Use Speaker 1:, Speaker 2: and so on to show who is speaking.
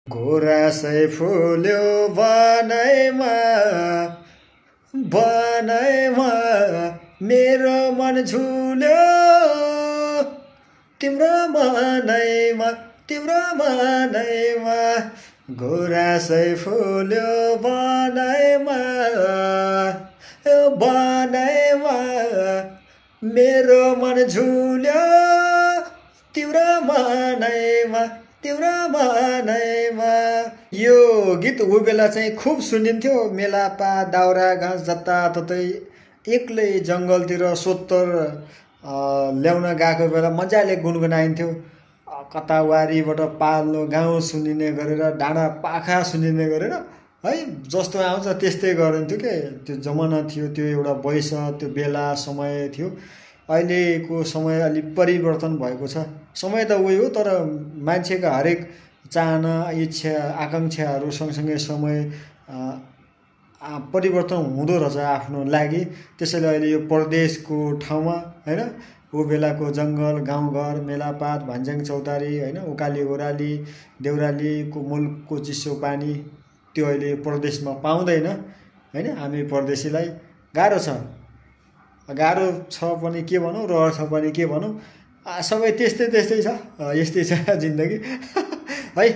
Speaker 1: गुराँसै फुल्यो बनैमा बनैमा मेरो मन झुल्यो तिम्रो मनैमा तिम्रो मनैमा गुराँसै फुल्यो बनैमा बनैमा मेरो मन झुल्यो तिम्रो मनैमा तिम्रो मनैमा। यो गीत ऊ बेला चाहिँ खुब सुनिन्थ्यो। मेलापा दाउरा घाँस जताततै एक्लै जङ्गलतिर सोत्तर ल्याउन गएको बेला मजाले गुनगुनाइन्थ्यो। कता वारीबाट पालो गाउँ सुनिने गरेर डाँडा पाखा सुनिने गरेर है जस्तो आउँछ त्यस्तै गरिन्थ्यो के। त्यो जमाना थियो, त्यो एउटा वयस, त्यो बेला समय थियो। अहिलेको समय अलिक परिवर्तन भएको छ। समय त उही हो, तर मान्छेका हरेक चाहना इच्छा आकाङ्क्षाहरू सँगसँगै समय परिवर्तन हुँदो रहेछ आफ्नो लागि। त्यसैले अहिले यो परदेशको ठाउँमा होइन ऊ बेलाको जङ्गल गाउँघर मेलापात भान्ज्याङ चौतारी होइन उकाली ओह्राली देउरालीको मुलुकको चिसो पानी त्यो अहिले परदेशमा पाउँदैन होइन। हामी परदेशीलाई गाह्रो छ, गाह्रो छ पनि के भनौँ, रहर छ पनि के भनौँ, सबै त्यस्तै छ, यस्तै छ जिन्दगी है।